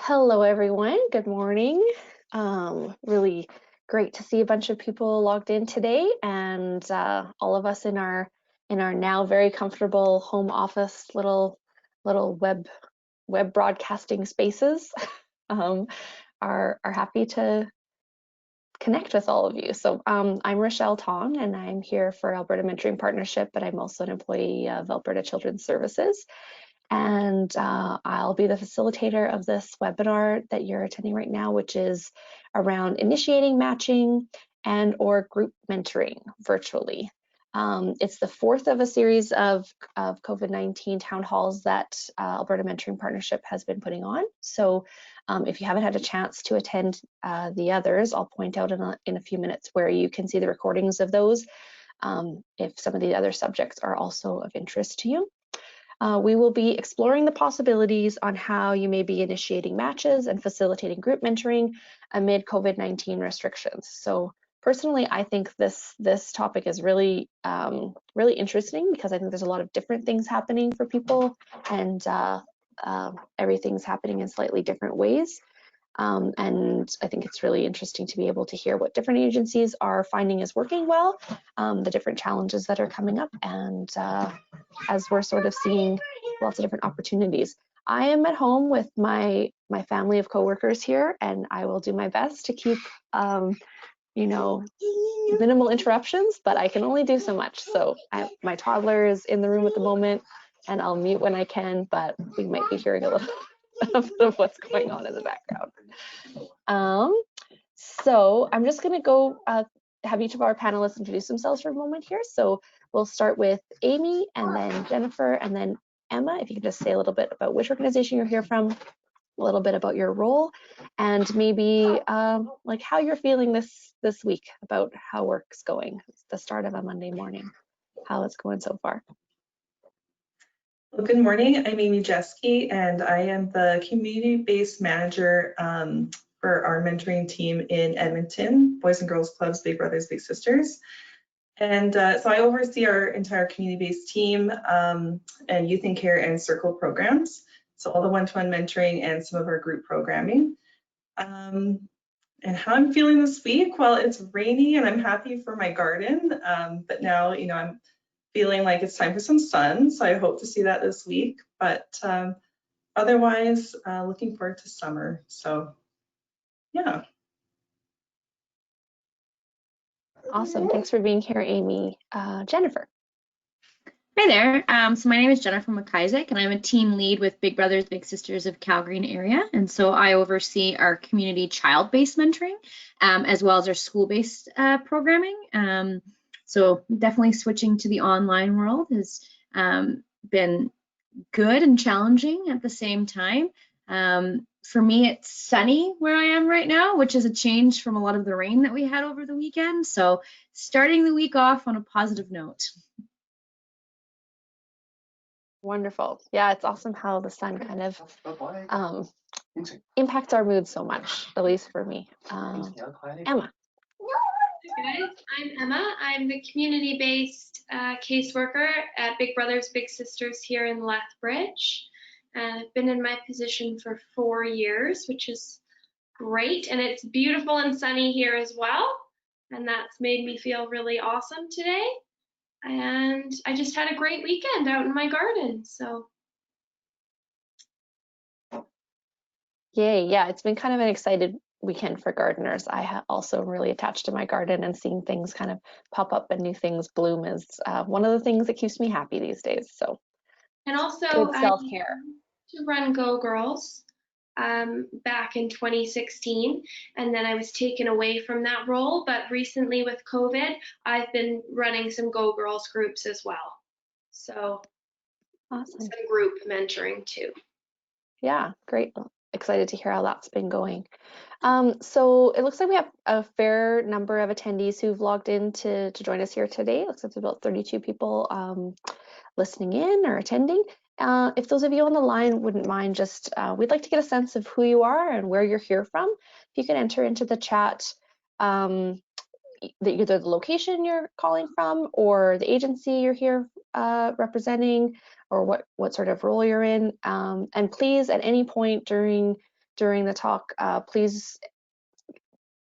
Hello, everyone. Good morning. Really great to see a bunch of people logged in today, and all of us in our now very comfortable home office little web broadcasting spaces are happy to connect with all of you. So I'm Rochelle Tong, and I'm here for Alberta Mentoring Partnership, but I'm also an employee of Alberta Children's Services. And I'll be the facilitator of this webinar that you're attending right now, which is around initiating matching and or group mentoring virtually. It's the fourth of a series of COVID-19 town halls that Alberta Mentoring Partnership has been putting on. So if you haven't had a chance to attend the others, I'll point out in a few minutes where you can see the recordings of those if some of the other subjects are also of interest to you. We will be exploring the possibilities on how you may be initiating matches and facilitating group mentoring amid COVID-19 restrictions. So personally, I think this topic is really interesting because I think there's a lot of different things happening for people, and everything's happening in slightly different ways. And I think it's really interesting to be able to hear what different agencies are finding is working well, the different challenges that are coming up, and as we're sort of seeing lots of different opportunities. I am at home with my family of coworkers here, and I will do my best to keep minimal interruptions, but I can only do so much. So my toddler is in the room at the moment, and I'll mute when I can, but we might be hearing a little of what's going on in the background. So I'm just going to go have each of our panelists introduce themselves for a moment here. So we'll start with Amy, and then Jennifer, and then Emma. If you could just say a little bit about which organization you're here from, a little bit about your role, and maybe like how you're feeling this week about how work's going. It's the start of a Monday morning. How it's going so far. Well, good morning. I'm Amy Jeske, and I am the community-based manager for our mentoring team in Edmonton, Boys and Girls Clubs, Big Brothers, Big Sisters. And so I oversee our entire community-based team and youth and care and circle programs. So all the one-to-one mentoring and some of our group programming. And how I'm feeling this week? Well, it's rainy and I'm happy for my garden, but now, I'm feeling like it's time for some sun, so I hope to see that this week. But otherwise, looking forward to summer. So, yeah. Awesome. Thanks for being here, Amy. Jennifer. Hi there. So my name is Jennifer McIsaac, and I'm a team lead with Big Brothers Big Sisters of Calgary area. And so I oversee our community child-based mentoring, as well as our school-based programming. So definitely switching to the online world has been good and challenging at the same time. For me, it's sunny where I am right now, which is a change from a lot of the rain that we had over the weekend. So starting the week off on a positive note. Wonderful. Yeah, it's awesome how the sun kind of impacts our mood so much, at least for me. Emma. Hi guys, I'm Emma. I'm the community-based caseworker at Big Brothers Big Sisters here in Lethbridge. I've been in my position for 4 years, which is great, and it's beautiful and sunny here as well, and that's made me feel really awesome today. And I just had a great weekend out in my garden, so. Yay, yeah, it's been kind of an excited weekend for gardeners. I also really attached to my garden, and seeing things kind of pop up and new things bloom is one of the things that keeps me happy these days. So, and also good self-care. To run Go Girls back in 2016, and then I was taken away from that role, but recently with COVID I've been running some Go Girls groups as well, so awesome. Some group mentoring too. Yeah, great. Excited to hear how that's been going. So it looks like we have a fair number of attendees who've logged in to join us here today. It looks like there's about 32 people listening in or attending. If those of you on the line wouldn't mind, just we'd like to get a sense of who you are and where you're here from. If you can enter into the chat either the location you're calling from or the agency you're here representing, or what sort of role you're in. And please, at any point during during the talk, please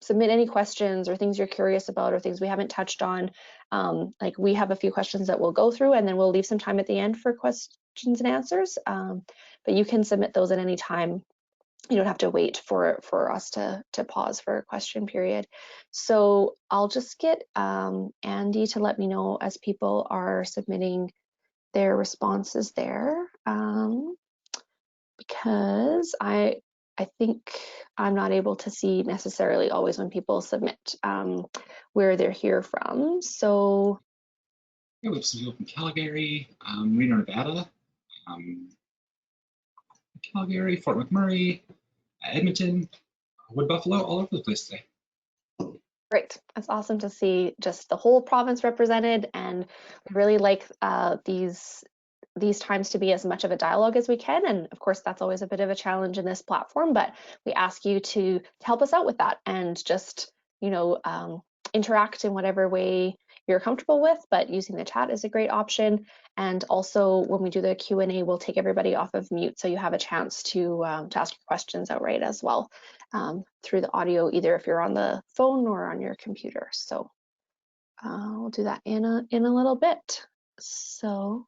submit any questions or things you're curious about or things we haven't touched on. Like we have a few questions that we'll go through, and then we'll leave some time at the end for questions and answers. But you can submit those at any time. You don't have to wait for us to pause for a question period. So I'll just get Andy to let me know as people are submitting their responses there, because I think I'm not able to see necessarily always when people submit where they're here from. So yeah, we have some people from Calgary, Reno, Nevada, Calgary, Fort McMurray, Edmonton, Wood Buffalo, all over the place today. great. That's awesome to see just the whole province represented, and we really like these times to be as much of a dialogue as we can. And of course, that's always a bit of a challenge in this platform, but we ask you to help us out with that and just, interact in whatever way you're comfortable with, but using the chat is a great option. And also when we do the Q&A, we'll take everybody off of mute so you have a chance to ask your questions outright as well through the audio, either if you're on the phone or on your computer. So we'll do that in a little bit. So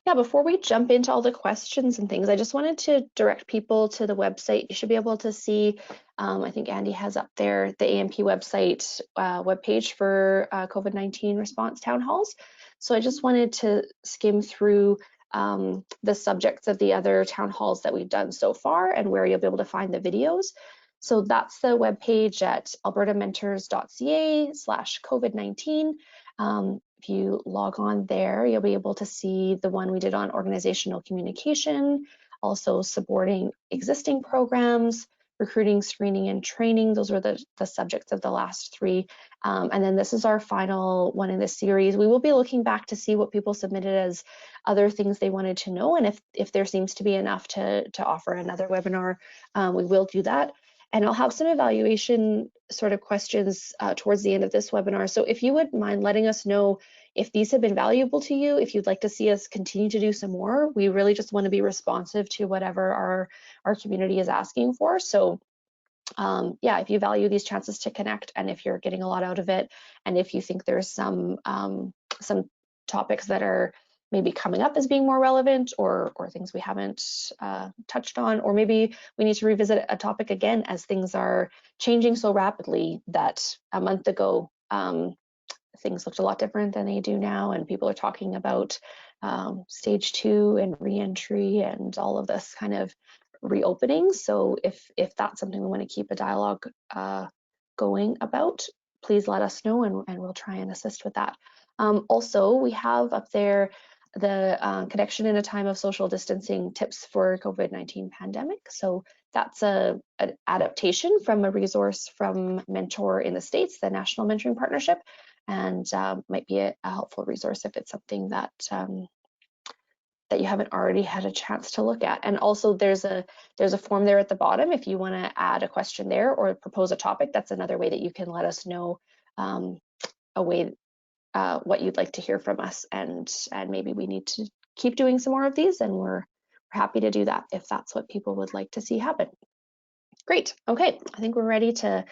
yeah, before we jump into all the questions and things, I just wanted to direct people to the website. You should be able to see, I think Andy has up there, the AMP website webpage for COVID-19 response town halls. So I just wanted to skim through the subjects of the other town halls that we've done so far and where you'll be able to find the videos. So that's the webpage at albertamentors.ca/COVID-19. If you log on there, you'll be able to see the one we did on organizational communication, also supporting existing programs, recruiting, screening, and training. Those were the subjects of the last three. And then this is our final one in this series. We will be looking back to see what people submitted as other things they wanted to know. And if there seems to be enough to offer another webinar, we will do that. And I'll have some evaluation sort of questions towards the end of this webinar. So if you would mind letting us know if these have been valuable to you, if you'd like to see us continue to do some more, we really just want to be responsive to whatever our community is asking for. So yeah, if you value these chances to connect, and if you're getting a lot out of it, and if you think there's some topics that are maybe coming up as being more relevant, or things we haven't touched on, or maybe we need to revisit a topic again as things are changing so rapidly that a month ago things looked a lot different than they do now, and people are talking about stage 2 and re-entry and all of this kind of reopening. So if that's something we want to keep a dialogue going about, please let us know, and we'll try and assist with that. Also, we have up there the connection in a time of social distancing tips for COVID-19 pandemic. So that's an adaptation from a resource from Mentor in the States, the National Mentoring Partnership, and might be a helpful resource if it's something that that you haven't already had a chance to look at. And also there's a form there at the bottom if you want to add a question there or propose a topic. That's another way that you can let us know what you'd like to hear from us, and maybe we need to keep doing some more of these, and we're happy to do that if that's what people would like to see happen. Great. Okay, I think we're ready to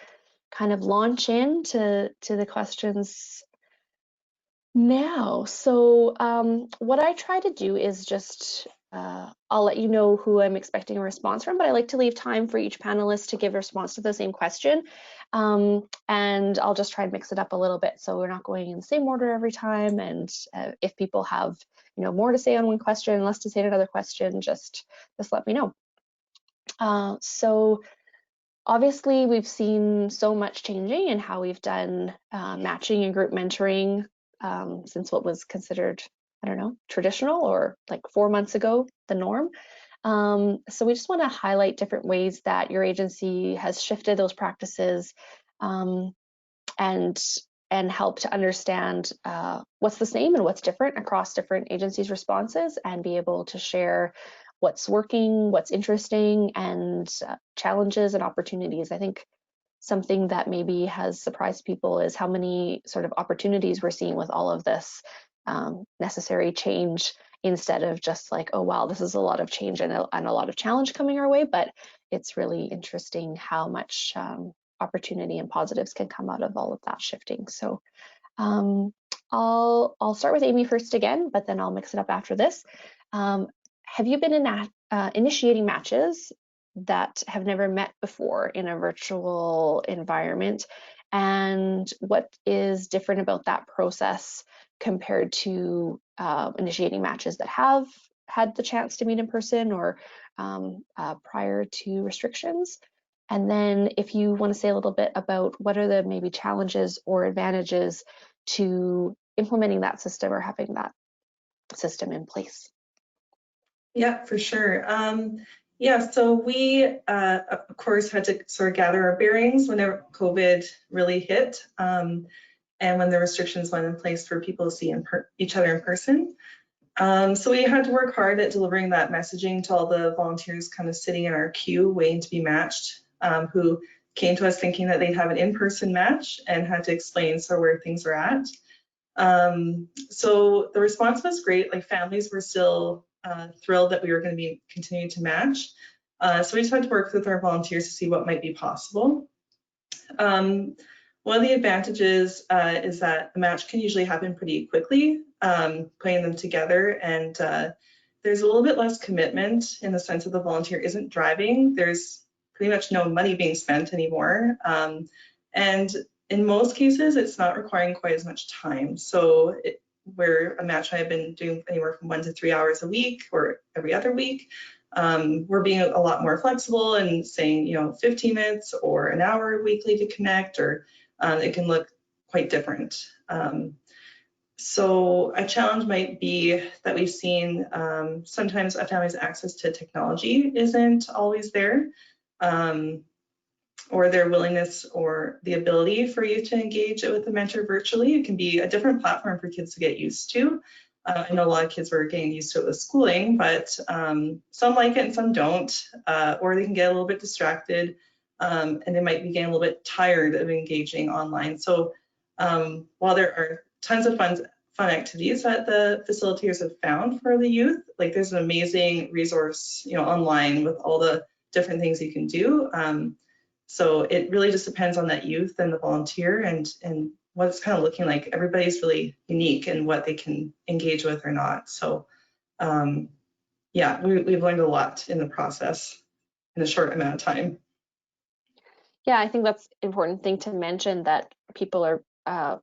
kind of launch into the questions now. So what I try to do is just I'll let you know who I'm expecting a response from, but I like to leave time for each panelist to give a response to the same question. And I'll just try and mix it up a little bit so we're not going in the same order every time. And if people have more to say on one question, less to say on another question, just let me know. So obviously we've seen so much changing in how we've done matching and group mentoring since what was considered, I don't know, traditional, or like 4 months ago, the norm. So we just want to highlight different ways that your agency has shifted those practices and help to understand what's the same and what's different across different agencies' responses, and be able to share what's working, what's interesting, and challenges and opportunities. I think something that maybe has surprised people is how many sort of opportunities we're seeing with all of this necessary change instead of just like, oh wow, this is a lot of change and a lot of challenge coming our way. But it's really interesting how much opportunity and positives can come out of all of that shifting. So I'll start with Amy first again, but then I'll mix it up after this. Have you been initiating matches that have never met before in a virtual environment? And what is different about that process compared to initiating matches that have had the chance to meet in person or prior to restrictions? And then if you want to say a little bit about what are the maybe challenges or advantages to implementing that system or having that system in place. Yeah, for sure. Yeah, so we, of course, had to sort of gather our bearings whenever COVID really hit, and when the restrictions went in place for people to see each other in person. So we had to work hard at delivering that messaging to all the volunteers kind of sitting in our queue waiting to be matched, who came to us thinking that they'd have an in-person match and had to explain sort of where things were at. So the response was great. Like, families were still thrilled that we were going to be continuing to match. So we just had to work with our volunteers to see what might be possible. One of the advantages is that the match can usually happen pretty quickly, putting them together, and there's a little bit less commitment in the sense that the volunteer isn't driving. There's pretty much no money being spent anymore. And in most cases, it's not requiring quite as much time. So where a match might have been doing anywhere from 1 to 3 hours a week or every other week, we're being a lot more flexible and saying, 15 minutes or an hour weekly to connect, or it can look quite different. So a challenge might be that we've seen sometimes a family's access to technology isn't always there, or their willingness or the ability for you to engage with the mentor virtually. It can be a different platform for kids to get used to. I know a lot of kids were getting used to it with schooling, but some like it and some don't, or they can get a little bit distracted, and they might be getting a little bit tired of engaging online. So while there are tons of fun activities that the facilitators have found for the youth, like there's an amazing resource, online with all the different things you can do. So it really just depends on that youth and the volunteer and what it's kind of looking like. Everybody's really unique in what they can engage with or not. So yeah, we've learned a lot in the process in a short amount of time. Yeah, I think that's an important thing to mention, that people are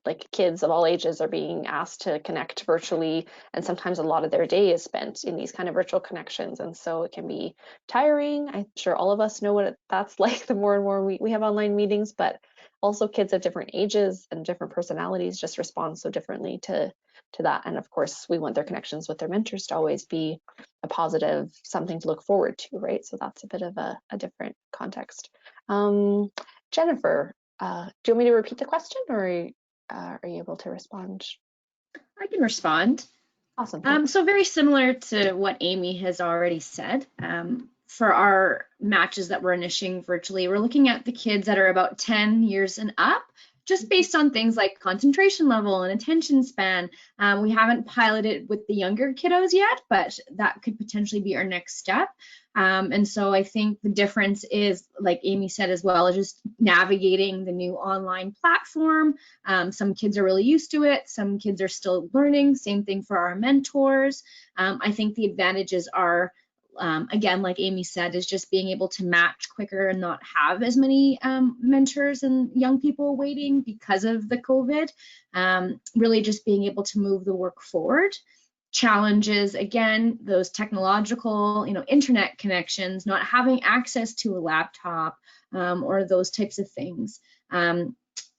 like kids of all ages are being asked to connect virtually, and sometimes a lot of their day is spent in these kind of virtual connections, and so it can be tiring. I'm sure all of us know what that's like the more and more we have online meetings, but also kids of different ages and different personalities just respond so differently to that. And of course, we want their connections with their mentors to always be a positive, something to look forward to, right? So that's a bit of a different context. Jennifer, do you want me to repeat the question, or are you able to respond? I can respond. Awesome. So very similar to what Amy has already said. For our matches that we're initiating virtually, we're looking at the kids that are about 10 years and up, just based on things like concentration level and attention span. We haven't piloted with the younger kiddos yet, but that could potentially be our next step. And so I think the difference is, like Amy said as well, is just navigating the new online platform. Some kids are really used to it. Some kids are still learning. Same thing for our mentors. I think the advantages are, again, like Amy said, is just being able to match quicker and not have as many mentors and young people waiting because of the COVID. Really just being able to move the work forward. Challenges, again, those technological, internet connections, not having access to a laptop, or those types of things.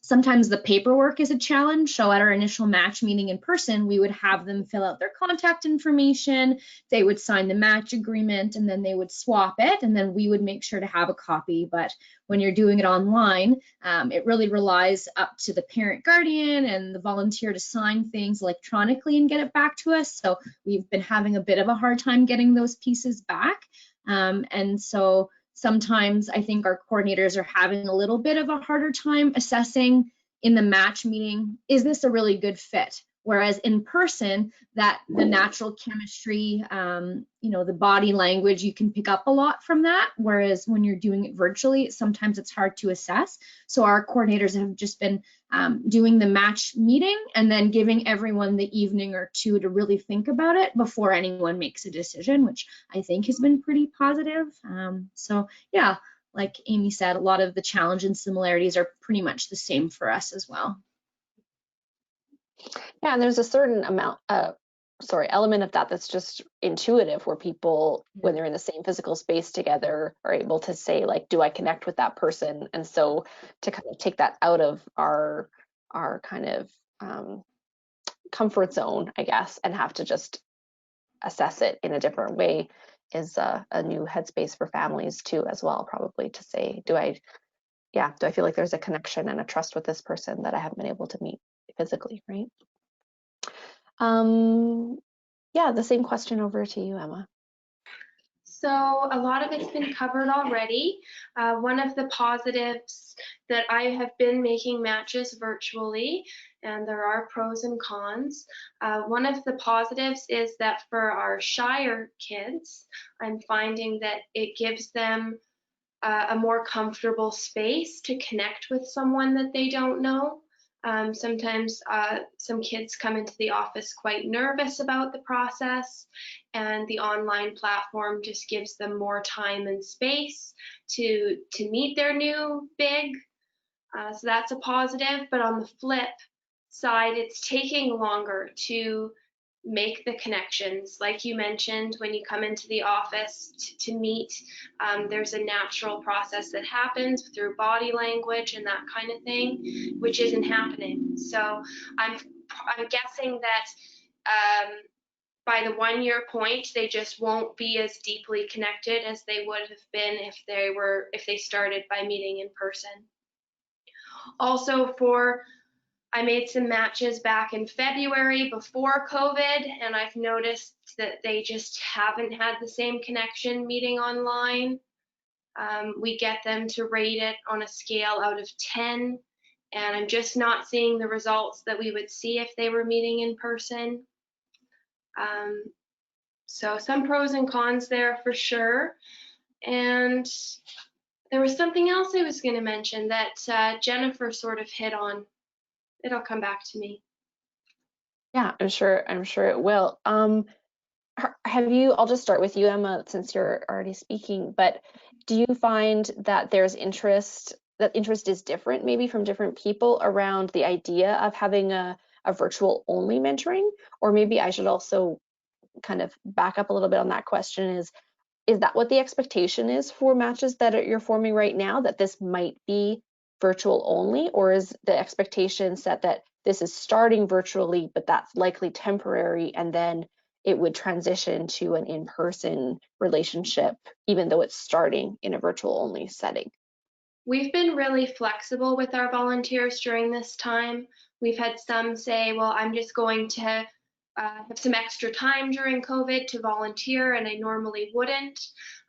Sometimes the paperwork is a challenge. So at our initial match meeting in person, we would have them fill out their contact information, they would sign the match agreement, and then they would swap it, and then we would make sure to have a copy. But when you're doing it online, it really relies up to the parent guardian and the volunteer to sign things electronically and get it back to us. So we've been having a bit of a hard time getting those pieces back. And so sometimes I think our coordinators are having a little bit of a harder time assessing in the match meeting, is this a really good fit? Whereas in person, that the natural chemistry, the body language, you can pick up a lot from that. Whereas when you're doing it virtually, sometimes it's hard to assess. So our coordinators have just been doing the match meeting and then giving everyone the evening or two to really think about it before anyone makes a decision, which I think has been pretty positive. So yeah, like Amy said, a lot of the challenge and similarities are pretty much the same for us as well. Yeah, and there's a certain element of that that's just intuitive, where people, when they're in the same physical space together, are able to say, like, do I connect with that person? And so to kind of take that out of our kind of comfort zone, I guess, and have to just assess it in a different way is a new headspace for families too, as well, probably, to say, do I feel like there's a connection and a trust with this person that I haven't been able to meet physically, right? Yeah, the same question over to you, Emma. So a lot of it's been covered already. One of the positives that I have been making matches virtually, and there are pros and cons. One of the positives is that for our shyer kids, I'm finding that it gives them a more comfortable space to connect with someone that they don't know. Sometimes some kids come into the office quite nervous about the process, and the online platform just gives them more time and space to meet their new big. So that's a positive, but on the flip side, it's taking longer to make the connections. Like you mentioned, when you come into the office to meet, there's a natural process that happens through body language and that kind of thing, which isn't happening. So I'm guessing that by the 1 year point, they just won't be as deeply connected as they would have been if they started by meeting in person. Also, I made some matches back in February before COVID, and I've noticed that they just haven't had the same connection meeting online. We get them to rate it on a scale out of 10, and I'm just not seeing the results that we would see if they were meeting in person. So some pros and cons there for sure. And there was something else I was going to mention that Jennifer sort of hit on. It'll come back to me. Yeah, I'm sure it will. I'll just start with you, Emma, since you're already speaking, but do you find that there's interest is different maybe from different people around the idea of having a virtual only mentoring? Or maybe I should also kind of back up a little bit on that question, is that what the expectation is for matches that you're forming right now, that this might be virtual only? Or is the expectation set that this is starting virtually, but that's likely temporary, and then it would transition to an in-person relationship, even though it's starting in a virtual only setting? We've been really flexible with our volunteers during this time. We've had some say, well, I'm just going to have some extra time during COVID to volunteer, and I normally wouldn't,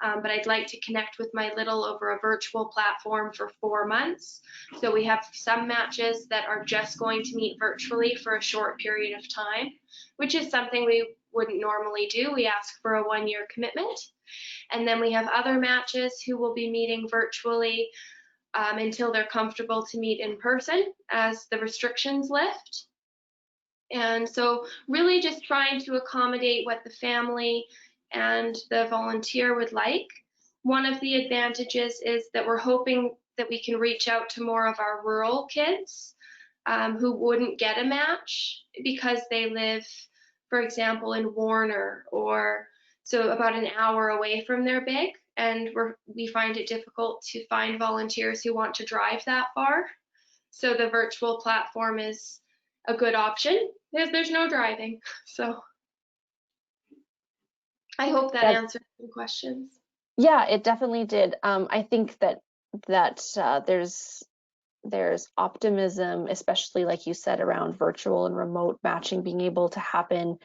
but I'd like to connect with my little over a virtual platform for 4 months. So we have some matches that are just going to meet virtually for a short period of time, which is something we wouldn't normally do. We ask for a 1 year commitment. And then we have other matches who will be meeting virtually until they're comfortable to meet in person as the restrictions lift. And so really just trying to accommodate what the family and the volunteer would like. One of the advantages is that we're hoping that we can reach out to more of our rural kids who wouldn't get a match because they live, for example, in Warner, or so about an hour away from their big, and we find it difficult to find volunteers who want to drive that far. So the virtual platform is a good option. There's no driving. So I hope that answered some questions. Yeah, it definitely did. I think that there's optimism, especially like you said, around virtual and remote matching being able to happen.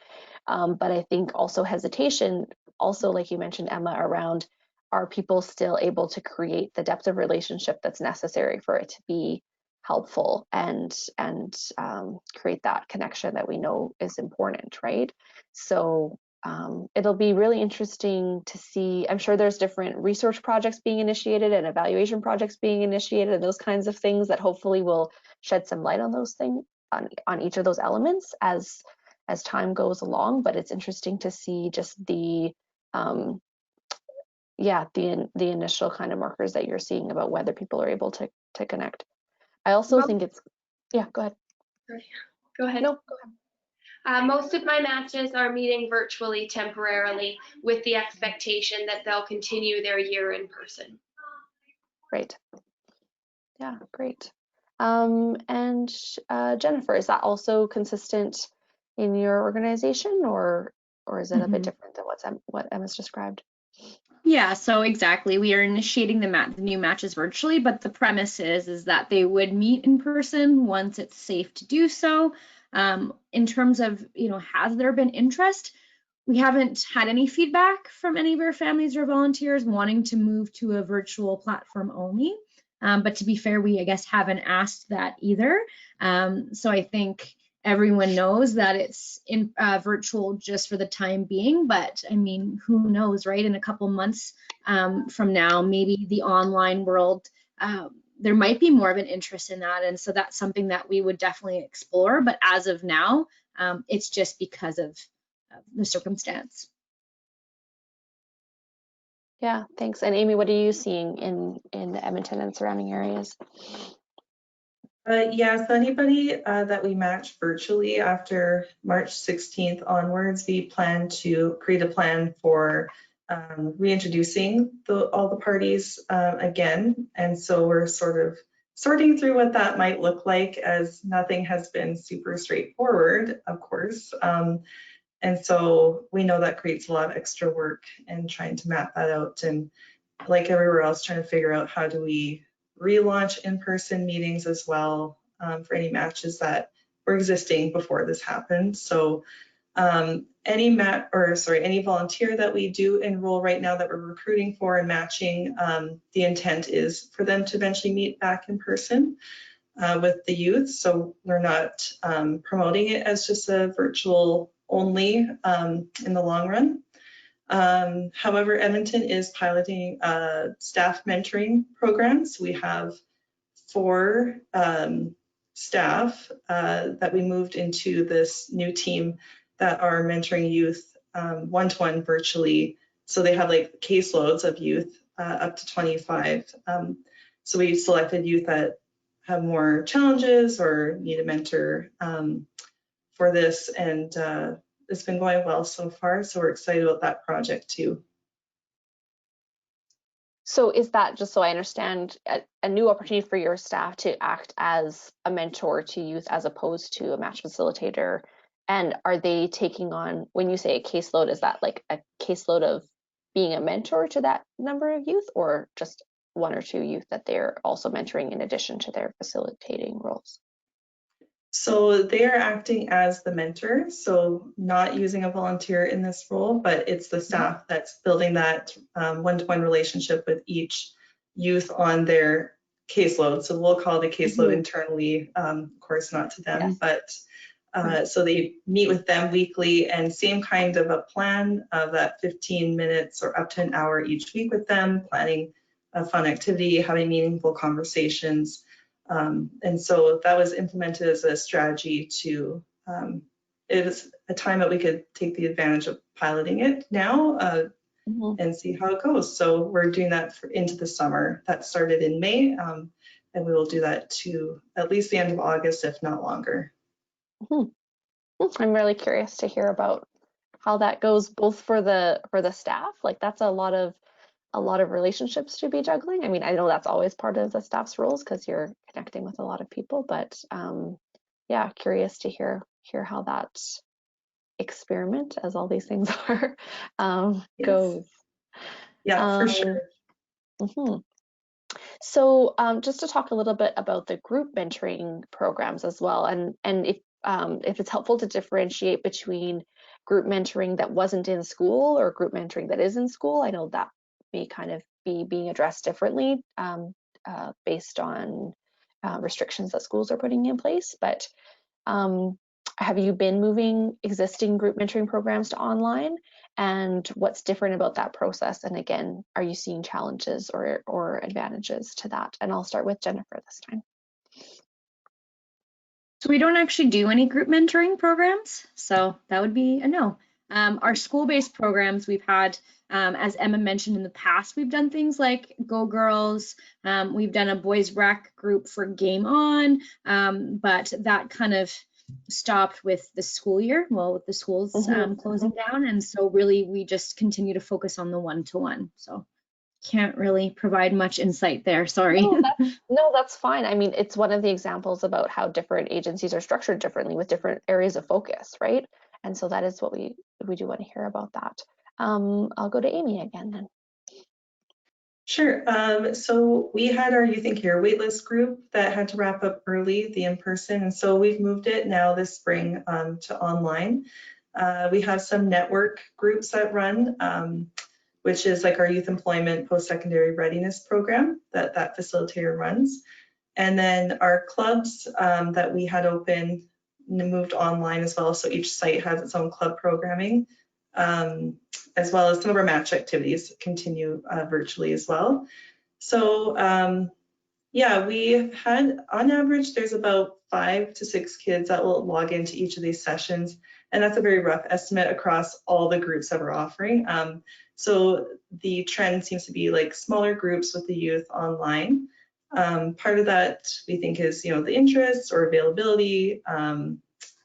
But I think also hesitation, also like you mentioned, Emma, around, are people still able to create the depth of relationship that's necessary for it to be helpful and create that connection that we know is important, right? So it'll be really interesting to see. I'm sure there's different research projects being initiated and evaluation projects being initiated and those kinds of things that hopefully will shed some light on those things, on each of those elements as time goes along. But it's interesting to see just the initial kind of markers that you're seeing about whether people are able to connect. I also think it's, yeah, go ahead. Go ahead. No, go ahead. Most of my matches are meeting virtually temporarily with the expectation that they'll continue their year in person. Great. Yeah, great. And Jennifer, is that also consistent in your organization, or is it a bit different than what Emma's described? Yeah, so exactly. We are initiating the new matches virtually, but the premise is that they would meet in person once it's safe to do so. In terms of, has there been interest? We haven't had any feedback from any of our families or volunteers wanting to move to a virtual platform only. But to be fair, we, I guess, haven't asked that either. So I think everyone knows that it's in virtual just for the time being, but I mean, who knows, right? In a couple months from now, maybe the online world, there might be more of an interest in that. And so that's something that we would definitely explore. But as of now, it's just because of the circumstance. Yeah, thanks. And Amy, what are you seeing in the Edmonton and surrounding areas? Yeah, so anybody that we match virtually after March 16th onwards, we plan to create a plan for reintroducing all the parties again. And so we're sort of sorting through what that might look like, as nothing has been super straightforward, of course. And so we know that creates a lot of extra work and trying to map that out, and like everywhere else, trying to figure out how do we relaunch in-person meetings as well for any matches that were existing before this happened. So any volunteer that we do enroll right now that we're recruiting for and matching, the intent is for them to eventually meet back in person with the youth. So we're not promoting it as just a virtual only in the long run. However, Edmonton is piloting staff mentoring programs. We have 4 staff that we moved into this new team that are mentoring youth one-to-one virtually. So they have like caseloads of youth up to 25. So we selected youth that have more challenges or need a mentor for this, and it's been going well so far, so we're excited about that project too. So is that, just so I understand, a new opportunity for your staff to act as a mentor to youth as opposed to a match facilitator? And are they taking on, when you say a caseload, is that like a caseload of being a mentor to that number of youth, or just 1 or 2 youth that they're also mentoring in addition to their facilitating roles? So they are acting as the mentor, so not using a volunteer in this role, but it's the staff that's building that one-to-one relationship with each youth on their caseload. So we'll call it a caseload internally, of course not to them, but so they meet with them weekly, and same kind of a plan of that 15 minutes or up to an hour each week with them, planning a fun activity, having meaningful conversations. And so that was implemented as a strategy to, it was a time that we could take the advantage of piloting it now and see how it goes. So we're doing that into the summer. That started in May, and we will do that to at least the end of August, if not longer. I'm really curious to hear about how that goes, both for the staff. Like, that's a lot of relationships to be juggling. I mean, I know that's always part of the staff's roles because you're connecting with a lot of people, but yeah, curious to hear how that experiment, as all these things are, goes. Yeah, for sure. So just to talk a little bit about the group mentoring programs as well, and if it's helpful to differentiate between group mentoring that wasn't in school or group mentoring that is in school. I know that may kind of be being addressed differently based on restrictions that schools are putting in place. But have you been moving existing group mentoring programs to online? And what's different about that process? And again, are you seeing challenges or advantages to that? And I'll start with Jennifer this time. So we don't actually do any group mentoring programs, so that would be a no. Our school-based programs we've had, as Emma mentioned in the past, we've done things like Go Girls, we've done a boys rec group for Game On, but that kind of stopped with the school year, well, with the schools closing down, and so really we just continue to focus on the one-to-one. So can't really provide much insight there, sorry. No, that's fine. I mean, it's one of the examples about how different agencies are structured differently with different areas of focus, right? And so that is what we do want to hear about that. I'll go to Amy again then. Sure. So we had our Youth and Care waitlist group that had to wrap up early, the in-person, and so we've moved it now this spring to online. We have some network groups that run, which is like our youth employment post-secondary readiness program that facilitator runs. And then our clubs that we had open moved online as well. So each site has its own club programming, as well as some of our match activities continue virtually as well. So yeah, we've had on average, there's about 5 to 6 kids that will log into each of these sessions. And that's a very rough estimate across all the groups that we're offering. So the trend seems to be like smaller groups with the youth online. Part of that we think is, you know, the interests or availability,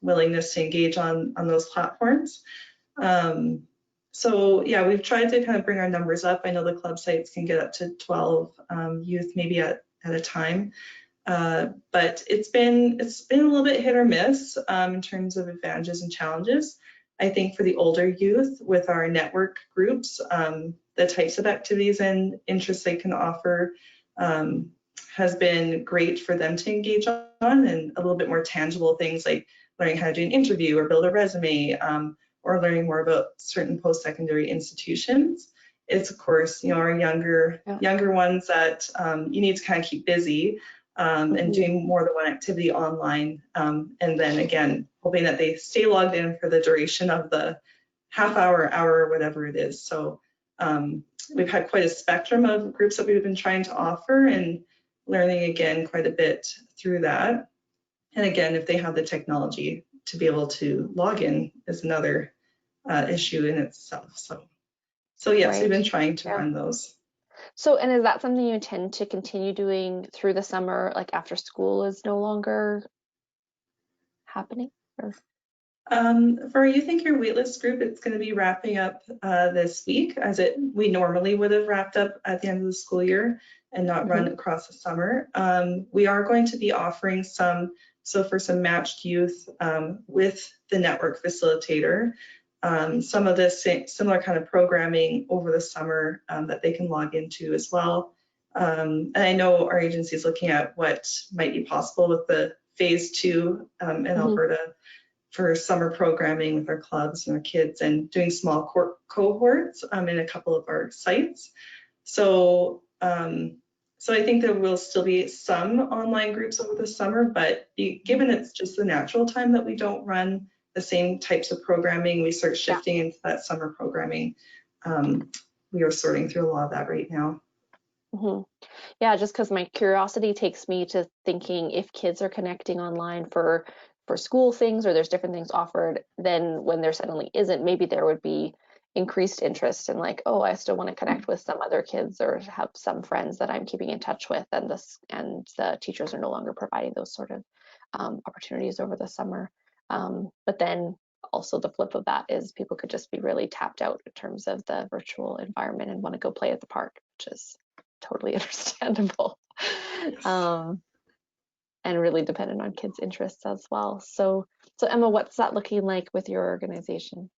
willingness to engage on those platforms. So yeah, we've tried to kind of bring our numbers up. I know the club sites can get up to 12 youth maybe at a time. But it's been a little bit hit or miss in terms of advantages and challenges. I think for the older youth with our network groups, the types of activities and interests they can offer has been great for them to engage on, and a little bit more tangible things like learning how to do an interview or build a resume, or learning more about certain post-secondary institutions. It's of course, you know, our younger ones that you need to kind of keep busy. And doing more than one activity online, and then again hoping that they stay logged in for the duration of the half hour, hour, whatever it is. So we've had quite a spectrum of groups that we've been trying to offer, and learning again quite a bit through that. And again, if they have the technology to be able to log in is another issue in itself. So yes, we've been trying to run those. So, and is that something you intend to continue doing through the summer, like after school is no longer happening? Or? For our Youth and Care waitlist group, it's going to be wrapping up this week, as we normally would have wrapped up at the end of the school year and not run across the summer. We are going to be offering for some matched youth with the network facilitator, some of the similar kind of programming over the summer that they can log into as well. And I know our agency is looking at what might be possible with the phase 2 in Alberta for summer programming with our clubs and our kids, and doing small cohorts in a couple of our sites. So I think there will still be some online groups over the summer, but given it's just the natural time that we don't run the same types of programming, we start shifting into that summer programming. We are sorting through a lot of that right now. Yeah, just because my curiosity takes me to thinking if kids are connecting online for school things, or there's different things offered, then when there suddenly isn't, maybe there would be increased interest in like, oh, I still want to connect with some other kids or have some friends that I'm keeping in touch with, and the teachers are no longer providing those sort of opportunities over the summer. But then also the flip of that is people could just be really tapped out in terms of the virtual environment and want to go play at the park, which is totally understandable. And really dependent on kids' interests as well. So Emma, what's that looking like with your organization?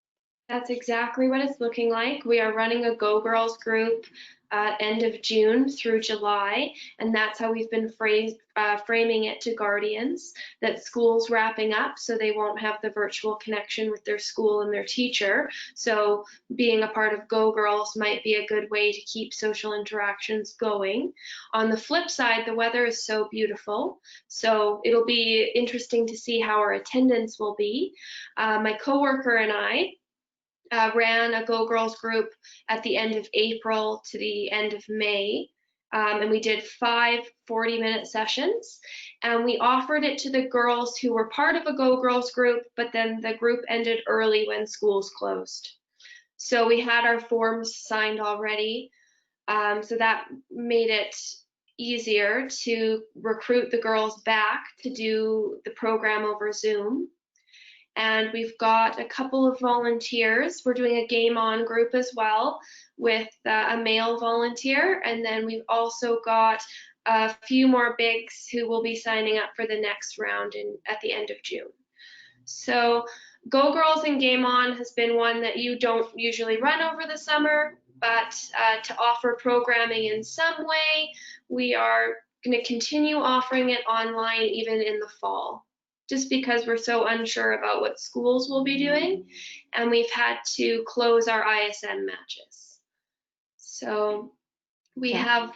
That's exactly what it's looking like. We are running a Go Girls group end of June through July, and that's how we've been framing it to guardians, that school's wrapping up, so they won't have the virtual connection with their school and their teacher. So being a part of Go Girls might be a good way to keep social interactions going. On the flip side, the weather is so beautiful, so it'll be interesting to see how our attendance will be. My coworker and I ran a Go Girls group at the end of April to the end of May. And we did 5 40-minute sessions, and we offered it to the girls who were part of a Go Girls group, but then the group ended early when schools closed. So we had our forms signed already, so that made it easier to recruit the girls back to do the program over Zoom. And we've got a couple of volunteers. We're doing a Game On group as well with a male volunteer. And then we've also got a few more bigs who will be signing up for the next round at the end of June. So Go Girls and Game On has been one that you don't usually run over the summer, but to offer programming in some way, we are going to continue offering it online even in the fall, just because we're so unsure about what schools will be doing, and we've had to close our ISM matches. So we have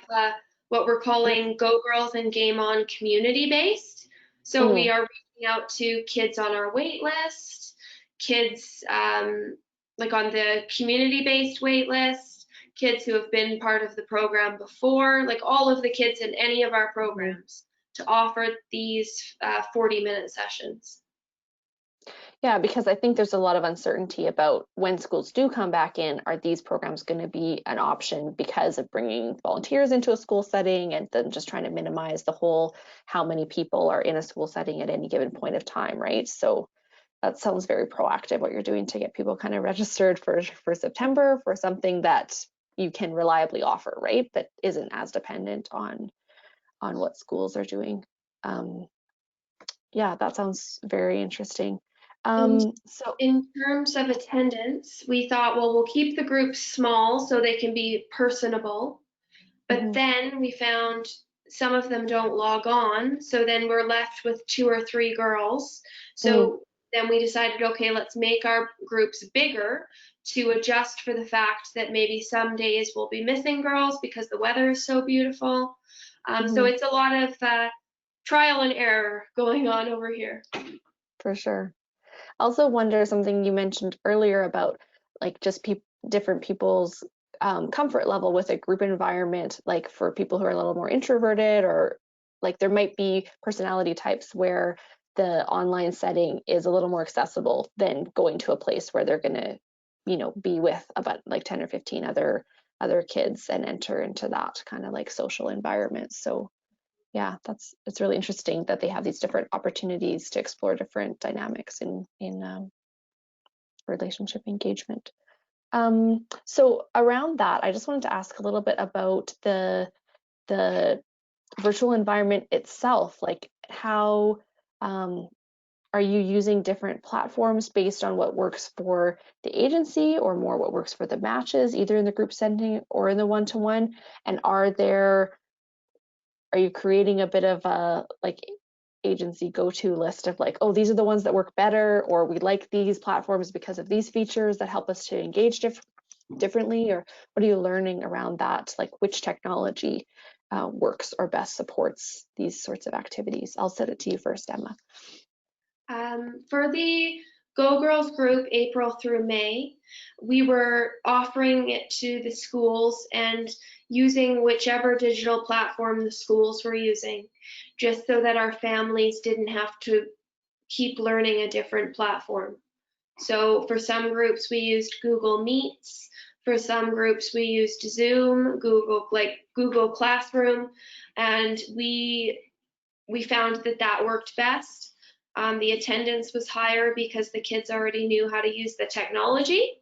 what we're calling Go Girls and Game On community-based. So we are reaching out to kids on our wait list, kids like on the community-based wait list, kids who have been part of the program before, like all of the kids in any of our programs, to offer these 40-minute sessions. Yeah, because I think there's a lot of uncertainty about when schools do come back in, are these programs going to be an option because of bringing volunteers into a school setting and then just trying to minimize the whole how many people are in a school setting at any given point of time, right? So that sounds very proactive what you're doing to get people kind of registered for September for something that you can reliably offer, right? That isn't as dependent on what schools are doing. Yeah, that sounds very interesting. So in terms of attendance, we thought, well, we'll keep the groups small so they can be personable, but then we found some of them don't log on, so then we're left with 2 or 3 girls. So then we decided, okay, let's make our groups bigger to adjust for the fact that maybe some days we'll be missing girls because the weather is so beautiful. So it's a lot of trial and error going on over here. For sure. I also wonder something you mentioned earlier about like just different people's comfort level with a group environment, like for people who are a little more introverted, or like there might be personality types where the online setting is a little more accessible than going to a place where they're going to, be with about like 10 or 15 other kids and enter into that kind of like social environment. So yeah, it's really interesting that they have these different opportunities to explore different dynamics in relationship engagement. So around that, I just wanted to ask a little bit about the virtual environment itself. Like how are you using different platforms based on what works for the agency or more what works for the matches, either in the group setting or in the one-to-one? And are you creating a bit of a like agency go-to list of like, oh, these are the ones that work better, or we like these platforms because of these features that help us to engage differently? Or what are you learning around that? Like which technology works or best supports these sorts of activities? I'll set it to you first, Emma. For the Go Girls group, April through May, we were offering it to the schools and using whichever digital platform the schools were using, just so that our families didn't have to keep learning a different platform. So for some groups, we used Google Meets. For some groups, we used Zoom, Google Classroom, and we found that worked best. The attendance was higher because the kids already knew how to use the technology.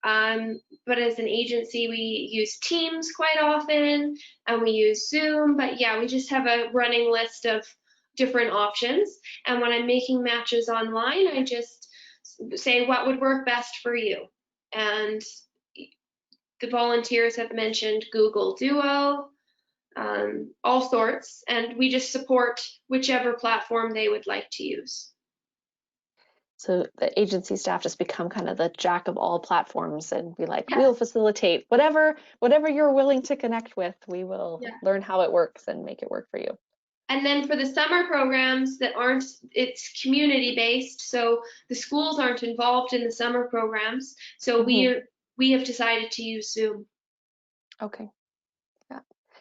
But as an agency, we use Teams quite often, and we use Zoom. But yeah, we just have a running list of different options. And when I'm making matches online, I just say what would work best for you. And the volunteers have mentioned Google Duo, all sorts, and we just support whichever platform they would like to use. So the agency staff just become kind of the jack of all platforms and be like, Yeah. we'll facilitate whatever you're willing to connect with, we will learn how it works and make it work for you. And then for the summer programs that aren't, it's community based, so the schools aren't involved in the summer programs. So we have decided to use Zoom. Okay. Yeah.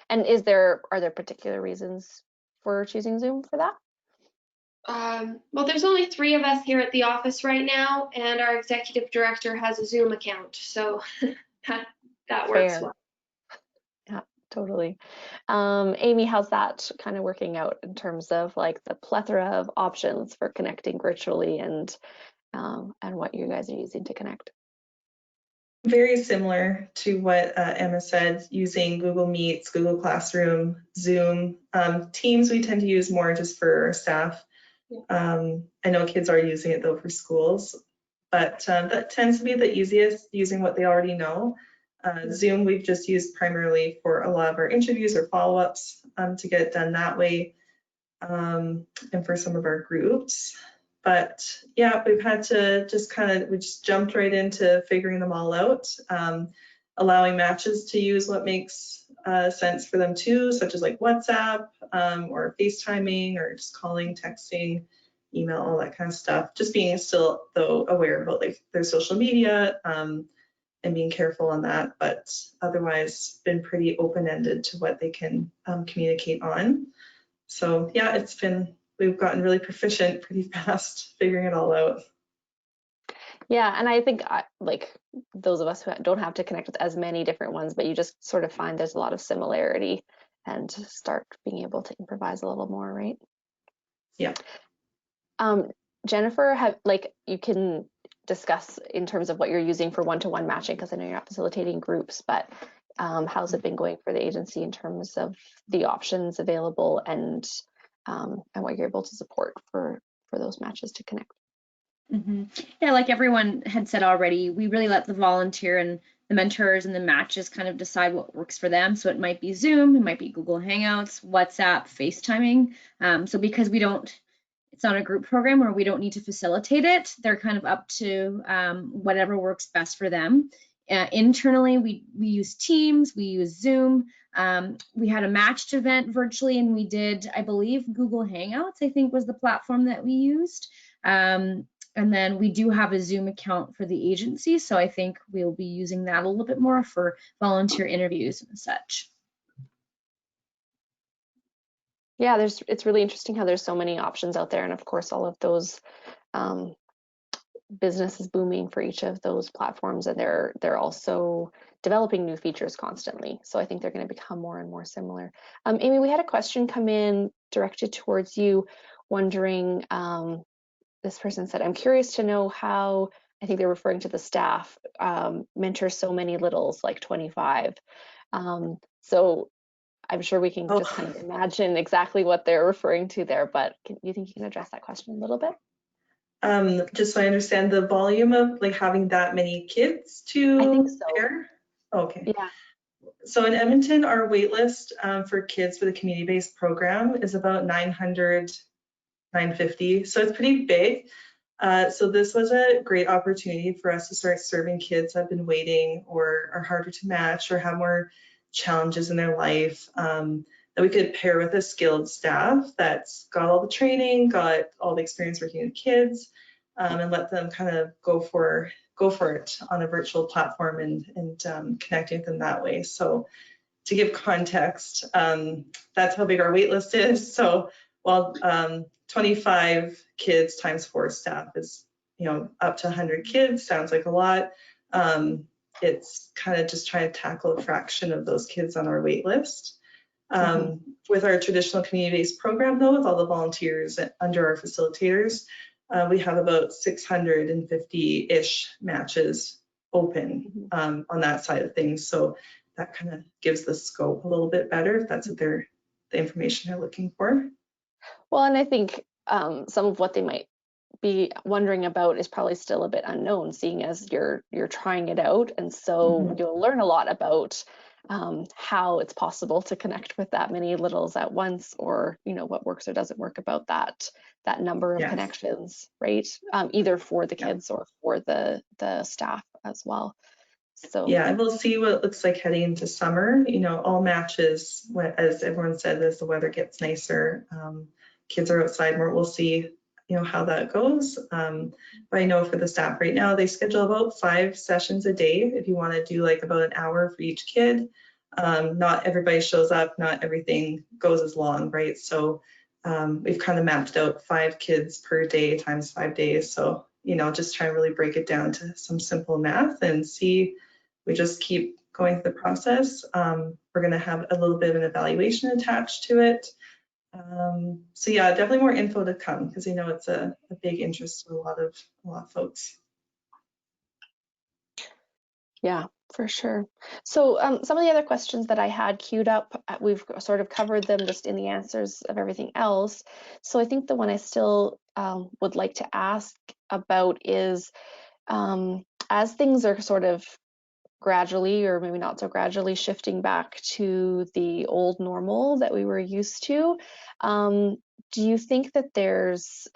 And are there particular reasons for choosing Zoom for that? Well, there's only 3 of us here at the office right now, and our executive director has a Zoom account, so that works Fair. well. Yeah, totally. Amy, how's that kind of working out in terms of like the plethora of options for connecting virtually and what you guys are using to connect? Very similar to what Emma said, using Google Meets, Google Classroom, Zoom. Teams we tend to use more just for our staff. I know kids are using it though for schools, but that tends to be the easiest, using what they already know. Zoom we've just used primarily for a lot of our interviews or follow-ups to get it done that way, and for some of our groups. But yeah, we've had to we just jumped right into figuring them all out, allowing matches to use what makes sense for them too, such as like WhatsApp or FaceTiming or just calling, texting, email, all that kind of stuff. Just being still though aware about like their social media and being careful on that, but otherwise been pretty open-ended to what they can communicate on. So yeah, we've gotten really proficient pretty fast figuring it all out. Yeah, and I think like those of us who don't have to connect with as many different ones, but you just sort of find there's a lot of similarity and start being able to improvise a little more, right? Yeah. Jennifer, you can discuss in terms of what you're using for one-to-one matching, because I know you're not facilitating groups, but how's it been going for the agency in terms of the options available and what you're able to support for those matches to connect? Yeah, like everyone had said already, we really let the volunteer and the mentors and the matches kind of decide what works for them. So it might be Zoom, it might be Google Hangouts, WhatsApp, FaceTiming. So because it's not a group program where we don't need to facilitate it, they're kind of up to whatever works best for them. Internally, we use Teams, we use Zoom. We had a matched event virtually, and we did, I believe, Google Hangouts, I think was the platform that we used. And then we do have a Zoom account for the agency, so I think we'll be using that a little bit more for volunteer interviews and such. Yeah, it's really interesting how there's so many options out there, and of course all of those business is booming for each of those platforms, and they're also developing new features constantly. So I think they're going to become more and more similar. Amy, we had a question come in directed towards you, wondering. This person said, I'm curious to know how, I think they're referring to the staff, mentor so many littles, like 25. So I'm sure we can just kind of imagine exactly what they're referring to there, but you think you can address that question a little bit? Just so I understand the volume of like having that many kids to I think so. pair? Okay. Yeah. So in Edmonton, our wait list for kids for the community-based program is about 900, 950, so it's pretty big. So this was a great opportunity for us to start serving kids that have been waiting or are harder to match or have more challenges in their life, that we could pair with a skilled staff that's got all the training, got all the experience working with kids, and let them kind of go for it on a virtual platform and connecting with them that way. So to give context, that's how big our wait list is. So while 25 kids times 4 staff is, up to 100 kids, sounds like a lot. It's kind of just trying to tackle a fraction of those kids on our wait list. With our traditional community-based program though, with all the volunteers under our facilitators, we have about 650-ish matches open on that side of things. So that kind of gives the scope a little bit better if that's what the information they're looking for. Well, and I think some of what they might be wondering about is probably still a bit unknown, seeing as you're trying it out, and so you'll learn a lot about how it's possible to connect with that many littles at once, or what works or doesn't work about that number of connections, right? Either for the kids or for the staff as well. So yeah, and we'll see what it looks like heading into summer. All matches, as everyone said, as the weather gets nicer, kids are outside more. We'll see, how that goes. But I know for the staff right now, they schedule about 5 sessions a day. If you want to do like about an hour for each kid, not everybody shows up, not everything goes as long, right? So we've kind of mapped out 5 kids per day times 5 days. So, just try and really break it down to some simple math and see. We just keep going through the process. We're going to have a little bit of an evaluation attached to it. So yeah, definitely more info to come, because it's a big interest to a lot of folks. yeah, for sure. So some of the other questions that I had queued up, we've sort of covered them just in the answers of everything else. So I think the one I still would like to ask about is, as things are sort of gradually, or maybe not so gradually, shifting back to the old normal that we were used to, do you think that there's